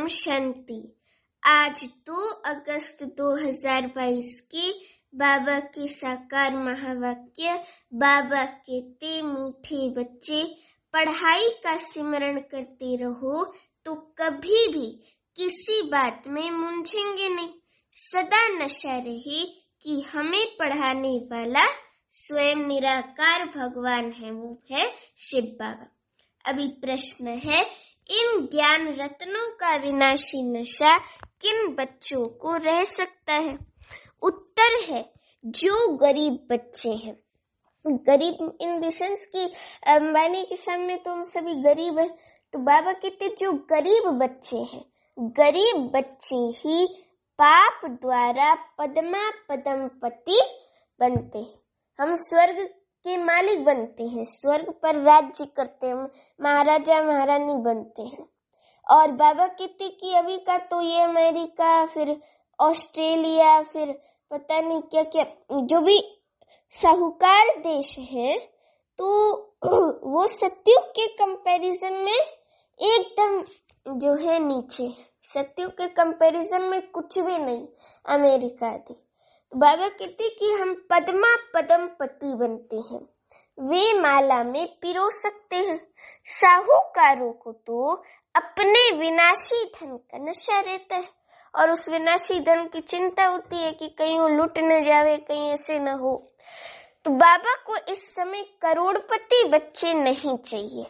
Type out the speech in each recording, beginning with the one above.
ओम शांति। आज 2 अगस्त 2022 के बाबा के साकार महावाक्य। बाबा कहते, मीठे बच्चे, पढ़ाई का सिमरण करते रहो तो कभी भी किसी बात में मूंझेंगे नहीं। सदा नशा रहे कि हमें पढ़ाने वाला स्वयं निराकार भगवान है, वो है शिव बाबा। अभी प्रश्न है, इन ज्ञान रत्नों का विनाशी नशा किन बच्चों को रह सकता है? उत्तर है, जो गरीब बच्चे हैं। गरीब इन द सेंस कि अंबानी के सामने तो हम सभी गरीब हैं, तो बाबा कहते जो गरीब बच्चे हैं, गरीब बच्चे ही पाप द्वारा पद्मा पदमपति बनते हैं। हम स्वर्ग के मालिक बनते हैं, स्वर्ग पर राज्य करते हैं, महाराजा महारानी बनते हैं। और बाबा कहते कि अभी का तो ये अमेरिका, फिर ऑस्ट्रेलिया, फिर पता नहीं क्या क्या जो भी साहूकार देश है, तो वो सतयुग के कंपैरिजन में एकदम जो है नीचे, सतयुग के कंपैरिजन में कुछ भी नहीं अमेरिका आदि। तो बाबा कहते कि हम पद्मा पदमपति बनते हैं, वे माला में पिरो सकते हैं। साहूकारों को तो अपने विनाशी धन का नशा रहता है और उस विनाशी धन की चिंता होती है कि कहीं वो लूट न जावे, कहीं ऐसे न हो। तो बाबा को इस समय करोड़पति बच्चे नहीं चाहिए,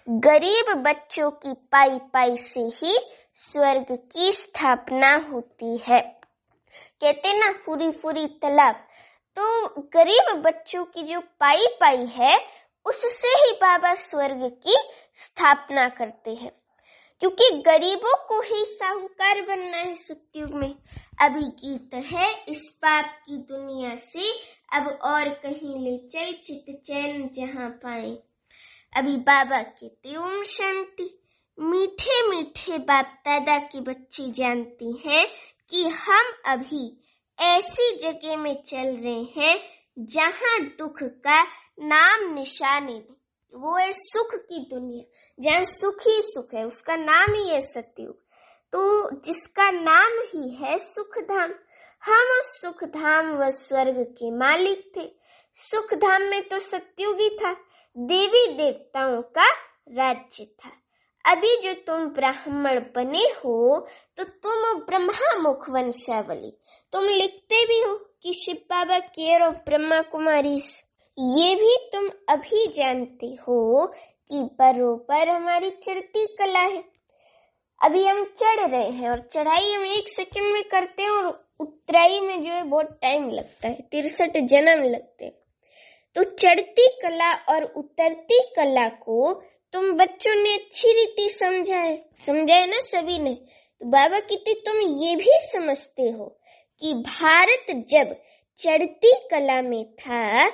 गरीब बच्चों की पाई पाई से ही स्वर्ग की स्थापना होती है। कहते ना, फुरी फुरी तालाब, तो गरीब बच्चों की जो पाई पाई है उससे ही बाबा स्वर्ग की स्थापना करते हैं, क्योंकि गरीबों को ही साहूकार बनना है सतयुग में। अभी गीत है, इस पाप की दुनिया से अब और कहीं ले चल, चित चैन जहां पाए। अभी बाबा कहते ओम शांति। मीठे मीठे बाप दादा के बच्चे जानते हैं कि हम अभी ऐसी जगह में चल रहे हैं जहां दुख का नाम निशान नहीं। वो है सुख की दुनिया, जहां सुख ही सुख है, उसका नाम ही है सतयुग। तो जिसका नाम ही है सुख धाम, हम उस सुख धाम व स्वर्ग के मालिक थे। सुख धाम में तो सतयुग ही था, देवी देवताओं का राज्य था। अभी जो तुम ब्राह्मण बने हो तो तुम ब्रह्मा मुख वंशावली, तुम लिखते भी हो कि शिव बाबा केयर ऑफ ब्रह्मा कुमारीज। ये भी तुम अभी जानते हो कि बरोबर हमारी चढ़ती कला है। अभी हम चढ़ रहे हैं और चढ़ाई हम 1 सेकंड में करते हैं और उतराई में जो है बहुत टाइम लगता है, 63 जन्म लगते हैं। तो चढ़ती कला और उतरती कला को तुम बच्चों ने अच्छी रीति समझाए ना सभी ने। तो बाबा कहते तुम ये भी समझते हो कि भारत जब चढ़ती कला में था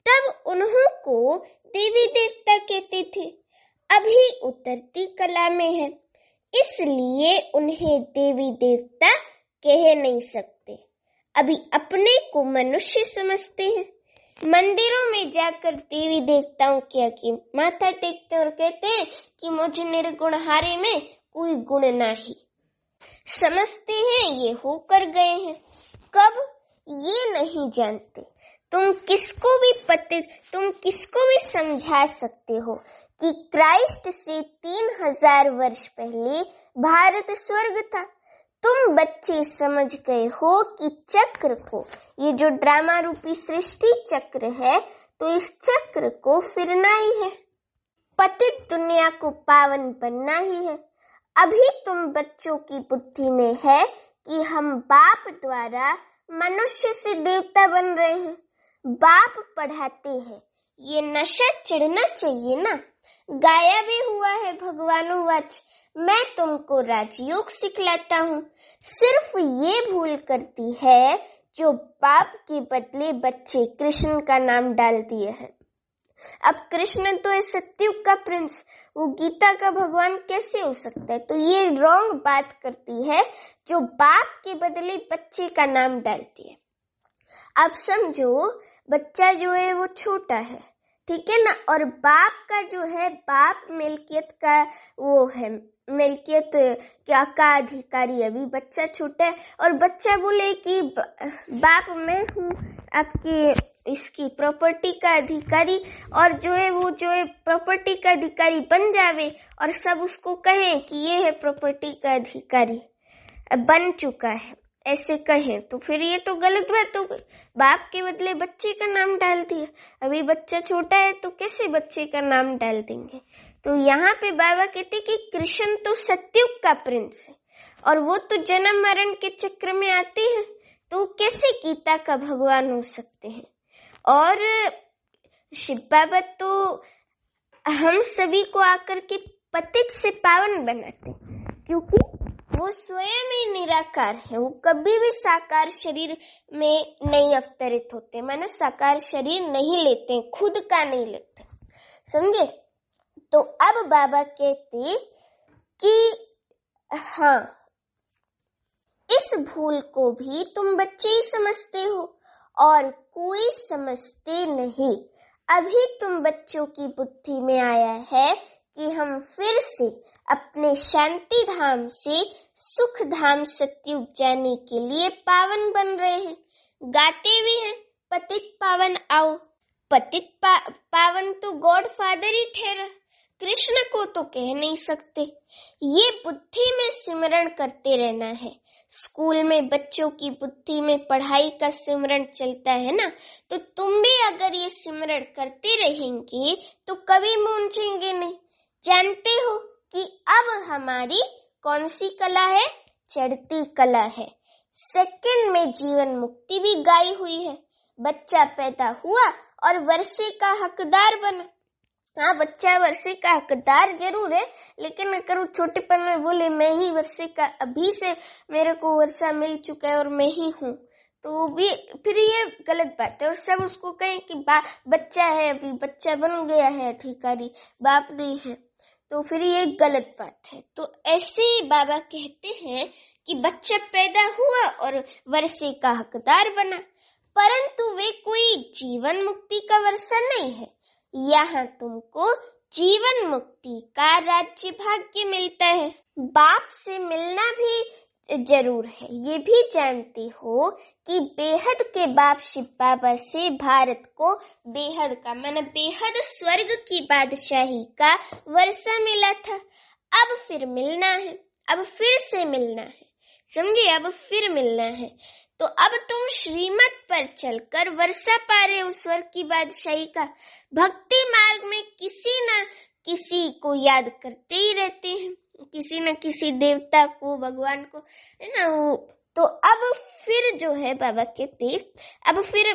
तब उन्हों को देवी देवता कहते थे, अभी उतरती कला में है इसलिए उन्हें देवी देवता कह नहीं सकते। अभी अपने को मनुष्य समझते हैं, मंदिरों में जाकर देवी देवताओं के आगे माथा टेकते और कहते हैं कि मुझे निर्गुणहारे में कोई गुण नहीं। समझते हैं ये होकर गए हैं, कब ये नहीं जानते। तुम किसको भी समझा सकते हो कि क्राइस्ट से 3000 वर्ष पहले भारत स्वर्ग था। तुम बच्चे समझ गए हो कि चक्र को, ये जो ड्रामा रूपी सृष्टि चक्र है, तो इस चक्र को फिरना ही है, पतित दुनिया को पावन बनना ही है। अभी तुम बच्चों की बुद्धि में है कि हम बाप द्वारा मनुष्य से देवता बन रहे हैं, बाप पढ़ाते हैं, ये नशा चढ़ना चाहिए ना। गाया भी हुआ है भगवानुवाच, मैं तुमको राजयोग सिखलाता हूँ। सिर्फ ये भूल करती है जो बाप के बदले बच्चे कृष्ण का नाम डाल दिए हैं। अब कृष्ण तो है सतयुग का प्रिंस, वो गीता का भगवान कैसे हो सकता है? तो ये रॉन्ग बात करती है जो बाप के बदले बच्चे का नाम डालती है। अब समझो, बच्चा जो है वो छोटा है, ठीक है ना। और बाप का जो है, बाप मिल्कियत का वो है, मिल्कियत का अधिकारी। अभी बच्चा छोटा है और बच्चा बोले कि बाप मैं हूँ आपकी इसकी प्रॉपर्टी का अधिकारी, और जो है वो जो है प्रॉपर्टी का अधिकारी बन जावे और सब उसको कहें कि ये है प्रॉपर्टी का अधिकारी बन चुका है, ऐसे कहें, तो फिर ये तो गलत बात हो गई। बाप के बदले बच्चे का नाम डाल दिया। अभी बच्चा छोटा है तो कैसे बच्चे का नाम डाल देंगे। तो यहाँ पे बाबा कहते कि कृष्ण तो सत्युग का प्रिंस है और वो तो जन्म मरण के चक्र में आते हैं, तो कैसे गीता का भगवान हो सकते हैं। और शिव बाबा तो हम सभी को आकर के पतित से पावन बनाते हैं, क्योंकि वो स्वयं ही निराकार है। वो कभी भी साकार शरीर में नहीं अवतरित होते, माने साकार शरीर नहीं लेते, खुद का नहीं लेते, समझे। तो अब बाबा कहते कि हाँ, इस भूल को भी तुम बच्चे ही समझते हो और कोई समझते नहीं। अभी तुम बच्चों की बुद्धि में आया है कि हम फिर से अपने शांति धाम से सुख धाम सत्युग जाने के लिए पावन बन रहे हैं। गाते भी हैं, पतित पावन आओ। पतित पावन तो गॉड फादर ही ठहरा, कृष्ण को तो कह नहीं सकते। ये बुद्धि में सिमरण करते रहना है। स्कूल में बच्चों की बुद्धि में पढ़ाई का सिमरण चलता है ना, तो तुम भी अगर ये सिमरण करते रहेंगे तो कभी मूंझेंगे नहीं। जानते हो कि अब हमारी कौन सी कला है? चढ़ती कला है। सेकंड में जीवन मुक्ति भी गाई हुई है। बच्चा पैदा हुआ और वर्षे का हकदार बना। हाँ, बच्चा वर्षे का हकदार जरूर है, लेकिन अगर वो छोटेपन में बोले मैं ही वर्षे का, अभी से मेरे को वर्षा मिल चुका है और मैं ही हूँ, तो भी फिर ये गलत बात है। और सब उसको कहें कि बच्चा है, अभी बच्चा बन गया है अधिकारी, बाप नहीं है, तो फिर ये गलत बात है। तो ऐसे ही बाबा कहते हैं कि बच्चा पैदा हुआ और वर्षे का हकदार बना, परंतु वे कोई जीवन मुक्ति का वर्षा नहीं है। यहाँ तुमको जीवन मुक्ति का राज्य भाग्य मिलता है। बाप से मिलना भी जरूर है, ये भी जानते हो कि बेहद के बाप शिव बाबा से भारत को बेहद का माने बेहद स्वर्ग की बादशाही का वर्षा मिला था। अब फिर मिलना है, अब फिर से मिलना है, समझे, अब फिर मिलना है। तो अब तुम श्रीमत पर चलकर वर्षा पा रहे हो स्वर्ग की बादशाही का। भक्ति मार्ग में किसी न किसी को याद करते ही रहते हैं, किसी न किसी देवता को, भगवान को, है ना। वो तो अब फिर जो है बाबा कहते, अब फिर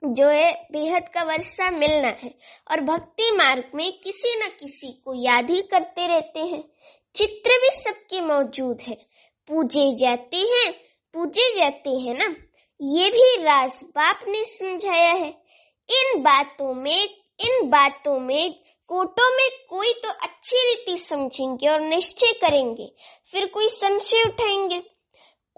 जो है बेहद का वर्षा मिलना है और भक्ति मार्ग में किसी न किसी को याद ही करते रहते हैं। चित्र भी सबके मौजूद है, पूजे जाते हैं ना, ये भी राज बाप ने समझाया है। इन बातों में कोटों में कोई तो अच्छी रीति समझेंगे और निश्चय करेंगे, फिर कोई संशय उठाएंगे।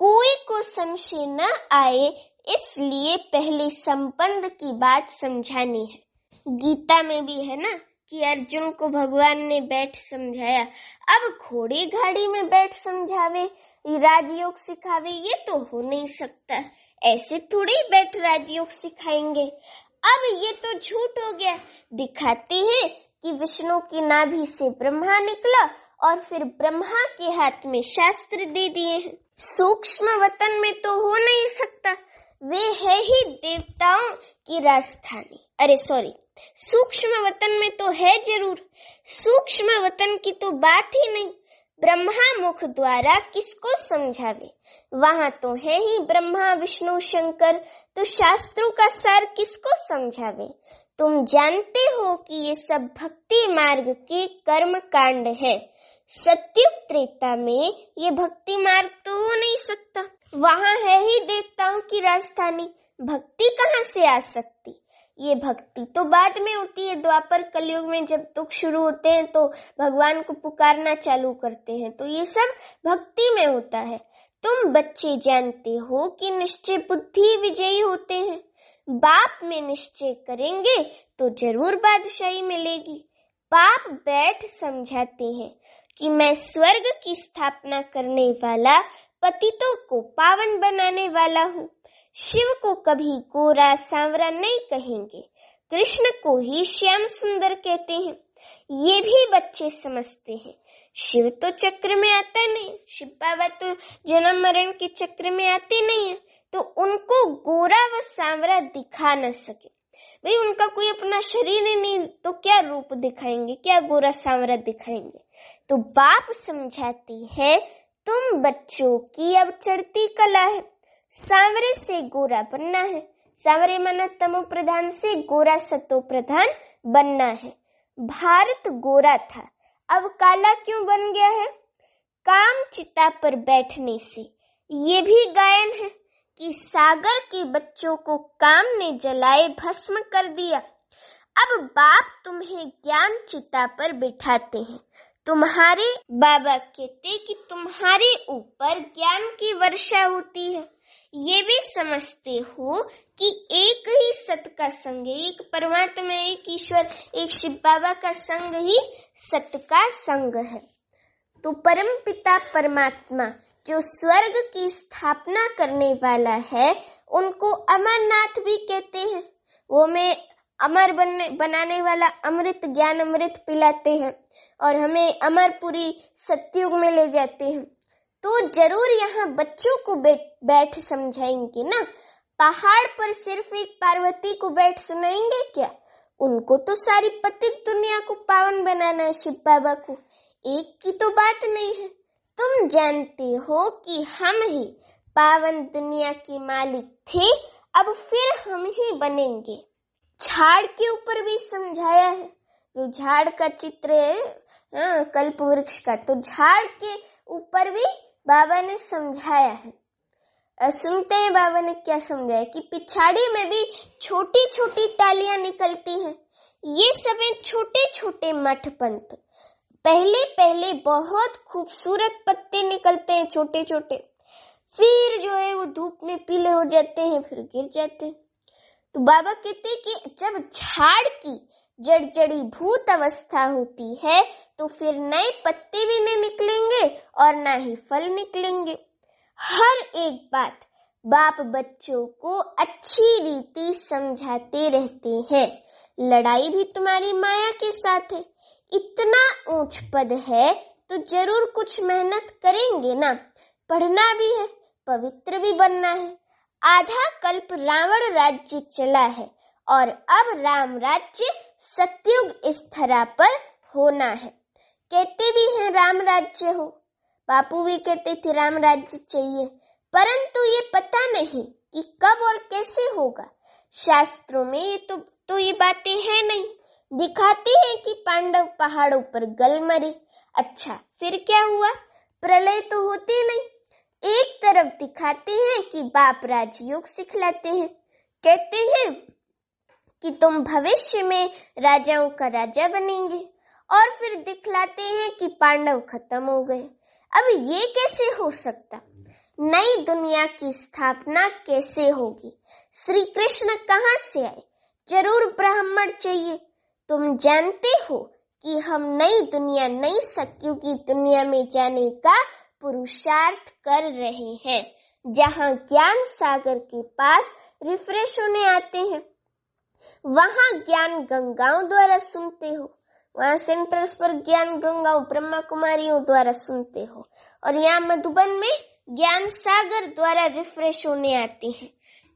कोई को संशय न आए, इसलिए पहले संबंध की बात समझानी है। गीता में भी है ना कि अर्जुन को भगवान ने बैठ समझाया। अब घोड़े गाड़ी में बैठ समझावे, राजयोग सिखावे, ये तो हो नहीं सकता। ऐसे थोड़ी बैठ राजयोग सिखाएंगे। अब ये तो झूठ हो गया। दिखाते हैं कि विष्णु की नाभि से ब्रह्मा निकला और फिर ब्रह्मा के हाथ में शास्त्र दे दिए हैं। सूक्ष्म वतन में तो हो नहीं सकता, वे है ही देवताओं की राजधानी। अरे सॉरी, सूक्ष्म वतन में तो है जरूर, सूक्ष्म वतन की तो बात ही नहीं। ब्रह्मा मुख द्वारा किसको समझावे, वहां तो है ही ब्रह्मा विष्णु शंकर, तो शास्त्रों का सार किसको समझावे। तुम जानते हो कि ये सब भक्ति मार्ग के कर्म कांड है। सत्युग त्रेता में ये भक्ति मार्ग तो हो नहीं सकता, वहां है ही देवताओं की राजधानी, भक्ति कहाँ से आ सकती। ये भक्ति तो बाद में होती है, द्वापर कलयुग में जब दुख शुरू होते हैं तो भगवान को पुकारना चालू करते हैं, तो ये सब भक्ति में होता है। तुम बच्चे जानते हो कि निश्चय बुद्धि विजयी होते हैं। बाप में निश्चय करेंगे तो जरूर बादशाही मिलेगी। बाप बैठ समझाते हैं कि मैं स्वर्ग की स्थापना करने वाला, पतितों को पावन बनाने वाला हूँ। शिव को कभी गोरा सांवरा नहीं कहेंगे, कृष्ण को ही श्याम सुंदर कहते हैं। ये भी बच्चे समझते हैं। शिव तो चक्र में आता नहीं, शिव बाबा तो जन्म मरण के चक्र में आते नहीं है, तो उनको गोरा व सांवरा दिखा न सके। भाई उनका कोई अपना शरीर ही नहीं, तो क्या रूप दिखाएंगे, क्या गोरा सांवरा दिखाएंगे। तो बाप समझाती है, तुम बच्चों की अब चढ़ती कला है, सांवरे से गोरा बनना है। सांवरे माना तमो प्रधान से गोरा सतो प्रधान बनना है। भारत गोरा था, अब काला क्यों बन गया है? काम चिता पर बैठने से। ये भी गायन है कि सागर के बच्चों को काम ने जलाए भस्म कर दिया। अब बाप तुम्हें ज्ञान चिता पर बिठाते हैं। तुम्हारे बाबा कहते कि तुम्हारे ऊपर ज्ञान की वर्षा होती है। ये भी समझते हो कि एक ही सत का संग है, एक परमात्मा, एक ईश्वर, एक शिव बाबा का संग ही सत का संग है। तो परम पिता परमात्मा जो स्वर्ग की स्थापना करने वाला है, उनको अमरनाथ भी कहते हैं। वो में अमर बनाने वाला अमृत ज्ञान अमृत पिलाते हैं और हमें अमरपुरी सत्युग में ले जाते हैं। तो जरूर यहाँ बच्चों को बैठ समझाएंगे ना। पहाड़ पर सिर्फ एक पार्वती को बैठ सुनाएंगे क्या? उनको तो सारी पतित दुनिया को पावन बनाना है, शिव बाबा को। एक की तो बात नहीं है। तुम जानते हो कि हम ही पावन दुनिया के मालिक थे, अब फिर हम ही बनेंगे। झाड़ के ऊपर भी समझाया है, जो झाड़ का चित्र है कल्प वृक्ष का, तो झाड़ के ऊपर भी बाबा ने समझाया है। सुनते हैं बाबा ने क्या समझाया कि पिछाड़ी में भी छोटी छोटी टालियां निकलती हैं। ये सब छोटे छोटे मठ पंथ। पहले पहले बहुत खूबसूरत पत्ते निकलते हैं छोटे छोटे, फिर जो है वो धूप में पीले हो जाते हैं, फिर गिर जाते हैं। तो बाबा कहते हैं कि जब झाड़ की जड़ी भूत अवस्था होती है, तो फिर नए पत्ते भी नहीं निकलेंगे और ना ही फल निकलेंगे। हर एक बात बाप बच्चों को अच्छी रीति समझाते रहते हैं। लड़ाई भी तुम्हारी माया के साथ है। इतना ऊंच पद है तो जरूर कुछ मेहनत करेंगे ना। पढ़ना भी है, पवित्र भी बनना है। आधा कल्प रावण राज्य चला है और अब राम राज्य सतयुग इस धरा पर होना है। कहते भी हैं राम राज्य हो, बापू भी कहते थे राम राज्य चाहिए, परंतु ये पता नहीं कि कब और कैसे होगा। शास्त्रों में ये बातें हैं नहीं। दिखाते हैं कि पांडव पहाड़ों पर गल मरे। अच्छा, फिर क्या हुआ? प्रलय तो होती नहीं। एक तरफ दिखाते हैं कि बाप राजयोग सिखलाते हैं, कहते हैं कि तुम भविष्य में राजाओं का राजा बनेंगे, और फिर दिखलाते हैं कि पांडव खत्म हो गए। अब ये कैसे हो सकता? नई दुनिया की स्थापना कैसे होगी? श्री कृष्ण कहाँ से आए? जरूर ब्राह्मण चाहिए। तुम जानते हो कि हम नई दुनिया, नई सत्युगी दुनिया में जाने का पुरुषार्थ कर रहे हैं, जहाँ ज्ञान सागर के पास रिफ्रेश होने आते हैं। वहाँ ज्ञान गंगाओं द्वारा सुनते हो, वहाँ सेंटर्स पर ज्ञान गंगाओं ब्रह्मा कुमारियों द्वारा सुनते हो, और यहाँ मधुबन में ज्ञान सागर द्वारा रिफ्रेश होने आते हैं।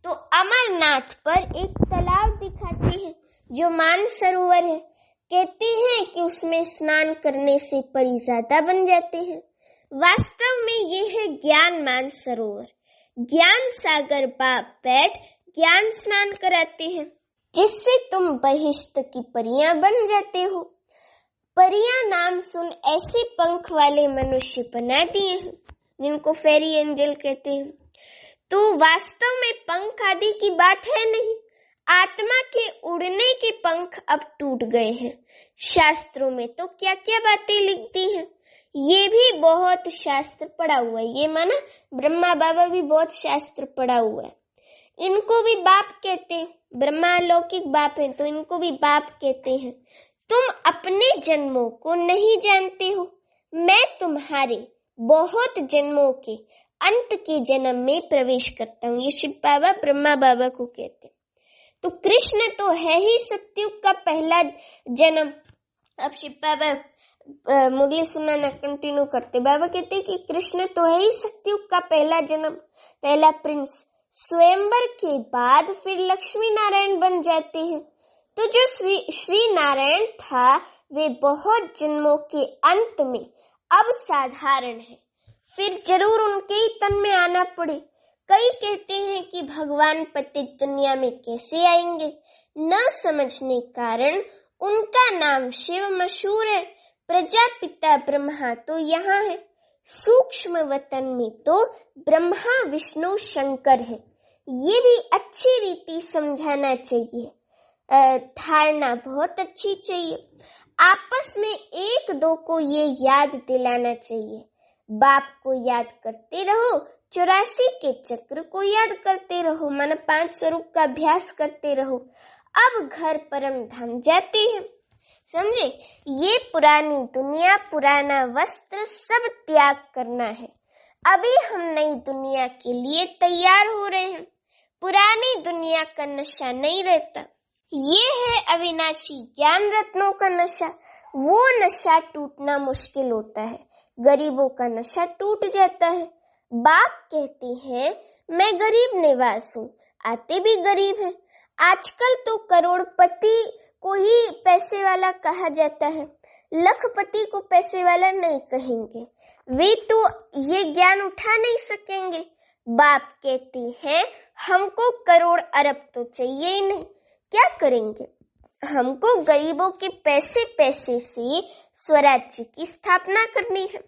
तो अमरनाथ पर एक तालाब दिखाते हैं जो मानसरोवर है। कहते हैं कि उसमें स्नान करने से परिज्यादा बन जाते हैं। वास्तव में ये है ज्ञान मानसरोवर। ज्ञान सागर बाप बैठ ज्ञान स्नान कराते हैं, जिससे तुम बहिष्ठ की परियां बन जाते हो। परियां नाम सुन ऐसे पंख वाले मनुष्य बना दिए हैं जिनको फेरी एंजल कहते हैं। तो वास्तव में पंख आदि की बात है नहीं। आत्मा के उड़ने के पंख अब टूट गए हैं। शास्त्रों में तो क्या क्या बातें लिखती हैं, ये भी बहुत शास्त्र पढ़ा हुआ है। ये माना ब्रह्मा बाबा भी बहुत शास्त्र पढ़ा हुआ है। इनको भी बाप कहते हैं, ब्रह्मा अलौकिक बाप हैं तो इनको भी बाप कहते हैं। तुम अपने जन्मों को नहीं जानते हो, मैं तुम्हारे बहुत जन्मों के अंत के जन्म में प्रवेश करता हूँ। ये शिव बाबा ब्रह्मा बाबा को कहते हैं। तो कृष्ण तो है ही सतयुग का पहला जन्म। अब शिव बाबा मुरली सुनाना कंटिन्यू करते। बाबा कहते हैं कि कृष्ण तो है ही सतयुग का पहला जन्म, पहला प्रिंस। स्वयंवर के बाद फिर लक्ष्मी नारायण बन जाते हैं। तो जो श्री नारायण था वे बहुत जन्मों के अंत में अब साधारण है, फिर जरूर उनके ही तन में आना पड़े। कई कहते हैं कि भगवान पतित दुनिया में कैसे आएंगे, न समझने कारण उनका नाम शिव मशहूर है। प्रजापिता ब्रह्मा तो यहाँ है, सूक्ष्म वतन में तो ब्रह्मा विष्णु शंकर है। ये भी अच्छी रीति समझाना चाहिए, धारणा बहुत अच्छी चाहिए। आपस में एक दो को ये याद दिलाना चाहिए। बाप को याद करते रहो, 84 के चक्र को याद करते रहो, माना 5 स्वरूप का अभ्यास करते रहो। अब घर परम धाम जाते हैं, समझे। ये पुरानी दुनिया, पुराना वस्त्र सब त्याग करना है। अभी हम नई दुनिया के लिए तैयार हो रहे हैं। पुरानी दुनिया का नशा नहीं रहता। ये है अविनाशी ज्ञान रत्नों का नशा। वो नशा टूटना मुश्किल होता है, गरीबों का नशा टूट जाता है। बाप कहते हैं मैं गरीब निवास हूँ, आते भी गरीब हैं। आजकल तो करोड़पति को ही पैसे वाला कहा जाता है, लखपति को पैसे वाला नहीं कहेंगे। वे तो ये ज्ञान उठा नहीं सकेंगे। बाप कहते हैं हमको करोड़ अरब तो चाहिए ही नहीं, क्या करेंगे। हमको गरीबों के पैसे पैसे से स्वराज्य की स्थापना करनी है।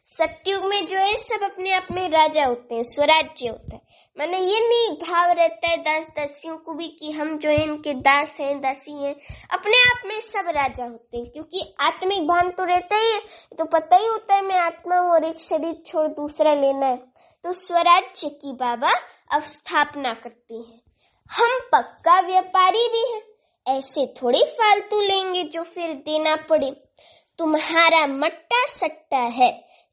सतयुग में जो है सब अपने आप में राजा होते हैं, स्वराज्य होता है। माने ये नहीं भाव रहता है दास दासियों को भी कि हम जो है इनके दास हैं, दासी हैं। अपने आप में सब राजा होते हैं, क्योंकि आत्मिक भान तो रहता ही है। तो पता ही होता है मैं आत्मा हूँ और एक शरीर छोड़ दूसरा लेना है। तो स्वराज्य की बाबा अब स्थापना करते हैं। हम पक्का व्यापारी भी हैं, ऐसे थोड़ी फालतू लेंगे जो फिर देना पड़े। तुम्हारा मट्टा सट्टा है,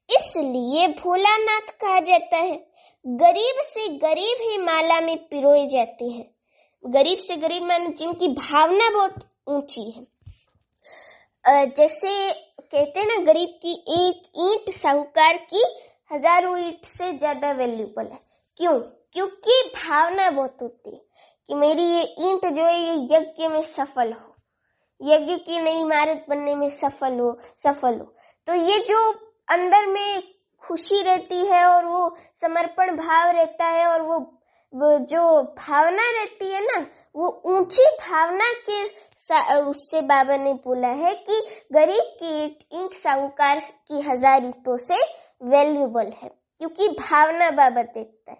इसलिए भोलानाथ कहा जाता है। गरीब से गरीब ही माला में पिरोए जाते हैं। गरीब से गरीब माने जिनकी भावना बहुत ऊंची है। जैसे कहते हैं ना, गरीब की एक ईंट साहूकार की हजारों ईंट से ज्यादा वैल्यूबल है। क्यों? क्योंकि भावना बहुत होती है कि मेरी ये ईंट जो है ये यज्ञ में सफल हो, यज्ञ की नई इमारत बनने में सफल हो। तो ये जो अंदर में खुशी रहती है और वो समर्पण भाव रहता है और वो जो भावना रहती है ना, वो ऊंची भावना के उससे बाबा ने बोला है कि गरीब की ईंट साहूकार की 1000 ईंटों से वैल्यूबल है, क्योंकि भावना बाबा देखता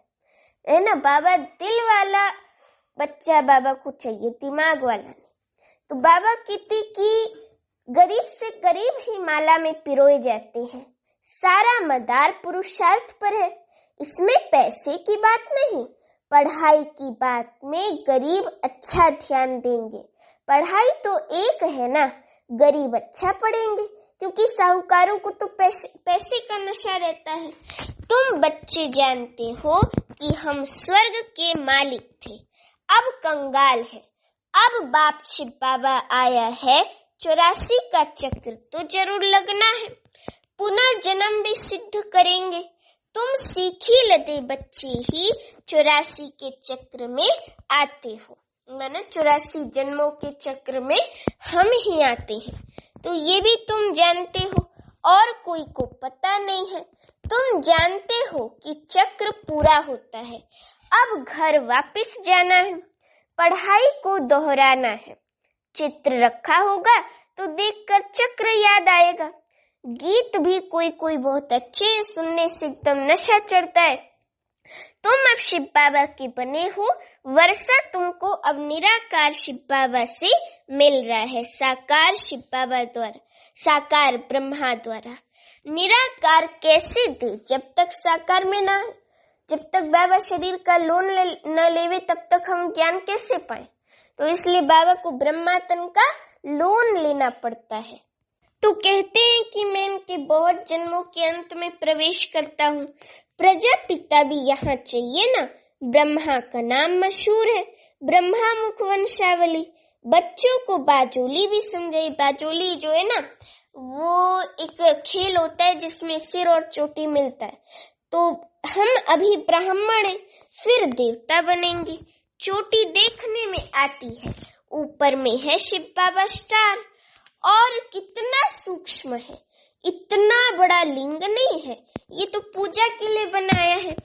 है ना। बाबा दिल वाला बच्चा बाबा को चाहिए, दिमाग वाला नहीं। तो बाबा कहते कि गरीब से गरीब ही माला में पिरोए जाते हैं। सारा मदार पुरुषार्थ पर है, इसमें पैसे की बात नहीं। पढ़ाई की बात में गरीब अच्छा ध्यान देंगे। पढ़ाई तो एक है ना, गरीब अच्छा पढ़ेंगे, क्योंकि साहूकारों को तो पैसे का नशा रहता है। तुम बच्चे जानते हो कि हम स्वर्ग के मालिक थे, अब कंगाल है। अब बाप शिव बाबा आया है, 84 का चक्र तो जरूर लगना है। पुनर्जन्म भी सिद्ध करेंगे। तुम सीखी लदे बच्चे ही 84 के चक्र में आते हो, माना 84 जन्मों के चक्र में हम ही आते हैं। तो ये भी तुम जानते हो, और कोई को पता नहीं है। तुम जानते हो कि चक्र पूरा होता है, अब घर वापस जाना है, पढ़ाई को दोहराना है। चित्र रखा होगा तो देखकर चक्र याद आएगा। गीत भी कोई कोई बहुत अच्छे, सुनने से एकदम नशा चढ़ता है। तुम अब शिव बाबा के बने हो, वर्षा तुमको अब निराकार शिव बाबा से मिल रहा है, साकार शिव बाबा द्वारा, साकार ब्रह्मा द्वारा। निराकार कैसे दे? जब तक साकार में ना, जब तक बाबा शरीर का लोन न लेवे तब तक हम ज्ञान कैसे पाए? तो इसलिए बाबा को ब्रह्मातन का लोन लेना पड़ता है। तो कहते हैं कि मैं इनके बहुत जन्मों के अंत में प्रवेश करता हूँ, प्रजापिता भी यहाँ चाहिए ना। ब्रह्मा का नाम मशहूर है, ब्रह्मा मुख वंशावली। बच्चों को बाजोली भी समझाई। बाजोली जो है ना, वो एक खेल होता है जिसमें सिर और चोटी मिलता है। तो हम अभी ब्राह्मण हैं, फिर देवता बनेंगे। चोटी देखने में आती है, ऊपर में है शिव बाबा स्टार, और कितना सूक्ष्म है, इतना बड़ा लिंग नहीं है, ये तो पूजा के लिए बनाया है।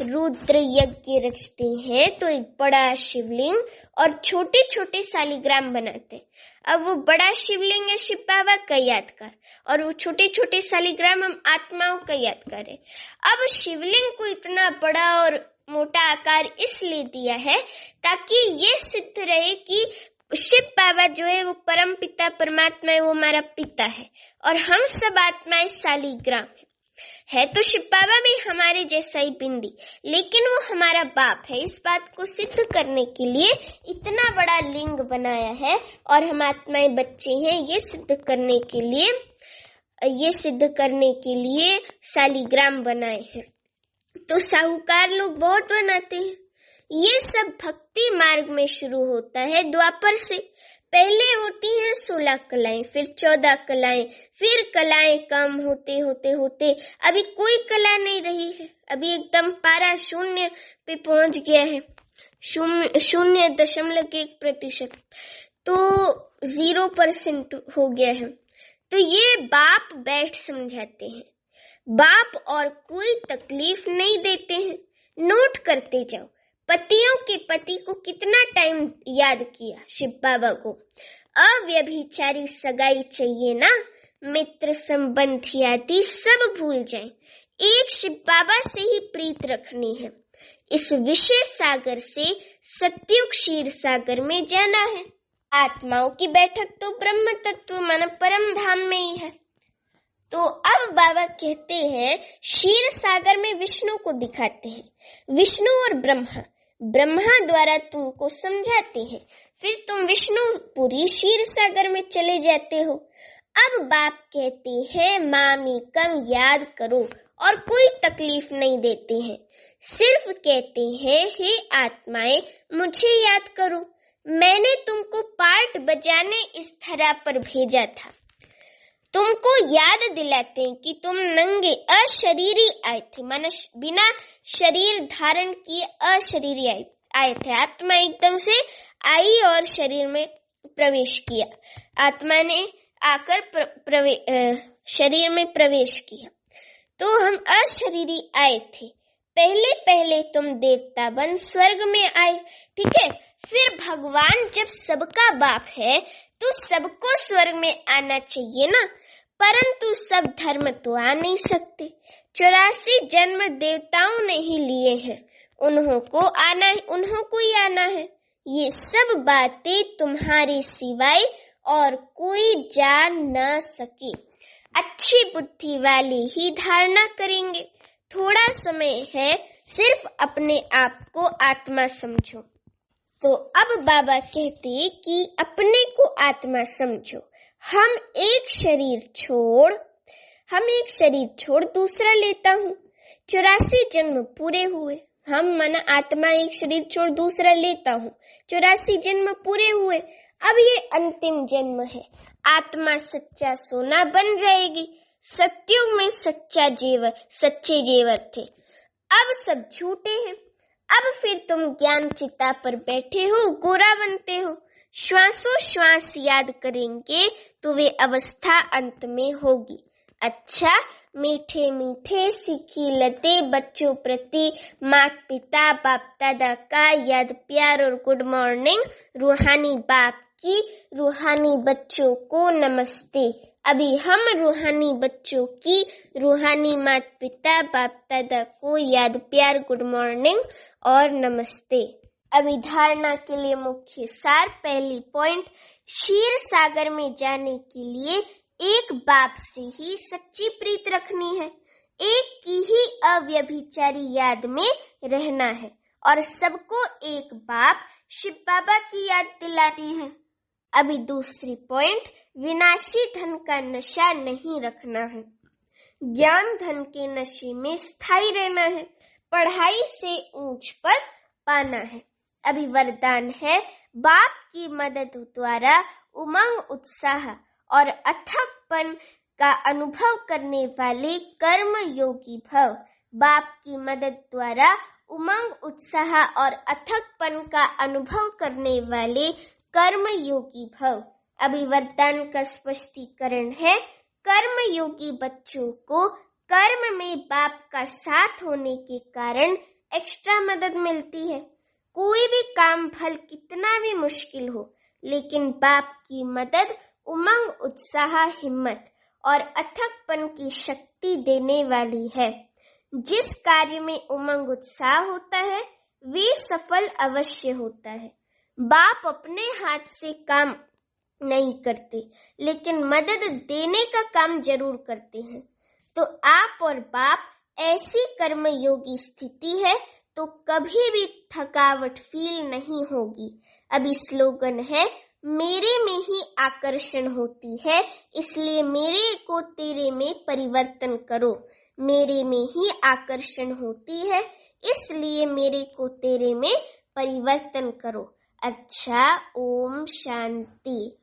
रुद्र यज्ञ रचते हैं तो एक बड़ा शिवलिंग और छोटे छोटे शालिग्राम बनाते हैं। अब वो बड़ा शिवलिंग है शिव बाबा का यादगार, और वो छोटे छोटे शालिग्राम हम आत्माओं का यादगार है। अब शिवलिंग को इतना बड़ा और मोटा आकार इसलिए दिया है ताकि ये सिद्ध रहे कि शिव बाबा जो है वो परम पिता परमात्मा है, वो हमारा पिता है, और हम सब आत्माएं शालिग्राम है। तो शिव बाबा भी हमारे जैसा ही बिंदी, लेकिन वो हमारा बाप है। इस बात को सिद्ध करने के लिए इतना बड़ा लिंग बनाया है, और हम आत्माएं बच्चे हैं, ये सिद्ध करने के लिए शालिग्राम बनाए हैं। तो साहूकार लोग बहुत बनाते हैं। ये सब भक्ति मार्ग में शुरू होता है द्वापर से। पहले होती हैं 16 कलाएं, फिर 14 कलाएं, फिर कलाएं कम होते होते अभी कोई कला नहीं रही है। अभी एकदम पारा शून्य पे पहुंच गया है, 0.1%, तो 0% हो गया है। तो ये बाप बैठ समझाते हैं। बाप और कोई तकलीफ नहीं देते हैं। नोट करते जाओ, पतियों के पति को कितना टाइम याद किया शिव बाबा को। अव्यभिचारी सगाई चाहिए ना, मित्र संबंधी आदि सब भूल जाएं, एक शिव बाबा से ही प्रीत रखनी है। इस विषय सागर से सत्युग क्षीर सागर में जाना है। आत्माओं की बैठक तो ब्रह्म तत्व मन परम धाम में ही है। तो अब बाबा कहते हैं क्षीर सागर में विष्णु को दिखाते हैं। विष्णु और ब्रह्मा द्वारा तुमको समझाते हैं, फिर तुम विष्णुपुरी क्षीर सागर में चले जाते हो। अब बाप कहते हैं मामीकम याद करो, और कोई तकलीफ नहीं देते हैं, सिर्फ कहते हैं हे आत्माएं मुझे याद करो, मैंने तुमको पार्ट बजाने इस धरा पर भेजा था। तुमको याद दिलाते हैं कि तुम नंगे अशरीरी आए थे, माना बिना शरीर धारण किए अशरीरी आए थे। आत्मा एकदम से आई और शरीर में प्रवेश किया। आत्मा ने आकर शरीर में प्रवेश किया। तो हम अशरीरी आए थे। पहले पहले तुम देवता बन स्वर्ग में आए, ठीक है। फिर भगवान जब सबका बाप है तो सबको स्वर्ग में आना चाहिए ना, परंतु सब धर्म तो आ नहीं सकते। 84 जन्म देवताओं ने ही लिए हैं, उन्हों को ही आना है। ये सब बातें तुम्हारे सिवाय और कोई जान न सके। अच्छी बुद्धि वाले ही धारणा करेंगे। थोड़ा समय है, सिर्फ अपने आप को आत्मा समझो। तो अब बाबा कहते कि अपने को आत्मा समझो। हम एक शरीर छोड़ दूसरा लेता हूँ। 84 जन्म पूरे हुए। हम मन आत्मा एक शरीर छोड़ दूसरा लेता हूँ, 84 जन्म पूरे हुए। अब ये अंतिम जन्म है। आत्मा सच्चा सोना बन जाएगी। सत्युग में सच्चे जेवर थे, अब सब झूठे हैं। अब फिर तुम ज्ञान चिता पर बैठे हो, गोरा बनते हो। श्वासोश्वास याद करेंगे तो वे अवस्था अंत में होगी। अच्छा, मीठे मीठे सीखी लते बच्चों प्रति माता पिता बाप दादा का याद प्यार और गुड मॉर्निंग। रूहानी बाप की रूहानी बच्चों को नमस्ते। अभी हम रूहानी बच्चों की रूहानी माता पिता बाप दादा को याद प्यार गुड मॉर्निंग और नमस्ते। अभी धारणा के लिए मुख्य सार। पहली पॉइंट, क्षीर सागर में जाने के लिए एक बाप से ही सच्ची प्रीत रखनी है, एक की ही अव्यभिचारी याद में रहना है, और सबको एक बाप शिव बाबा की याद दिलानी है। अभी दूसरी पॉइंट, विनाशी धन का नशा नहीं रखना है। ज्ञान धन के नशे में स्थायी रहना है। पढ़ाई से ऊंच पद पाना है। अभी वरदान है, बाप की मदद द्वारा उमंग, उत्साह और अथकपन का अनुभव करने वाले कर्म योगी भव। बाप की मदद द्वारा उमंग, उत्साह और अथकपन का अनुभव करने वाले कर्म योगी भव। अभी वरदान का स्पष्टीकरण है, कर्म योगी बच्चों को कर्म में बाप का साथ होने के कारण एक्स्ट्रा मदद मिलती है। कोई भी काम भल कितना भी मुश्किल हो, लेकिन बाप की मदद उमंग, उत्साह, हिम्मत और अथकपन की शक्ति देने वाली है। जिस कार्य में उमंग, उत्साह होता है वे सफल अवश्य होता है। बाप अपने हाथ से काम नहीं करते, लेकिन मदद देने का काम जरूर करते हैं। तो आप और बाप ऐसी कर्म योगी स्थिति है तो कभी भी थकावट फील नहीं होगी। अभी स्लोगन है, मेरे में ही आकर्षण होती है, इसलिए मेरे को तेरे में परिवर्तन करो। मेरे में ही आकर्षण होती है, इसलिए मेरे को तेरे में परिवर्तन करो। अच्छा, ओम शांति।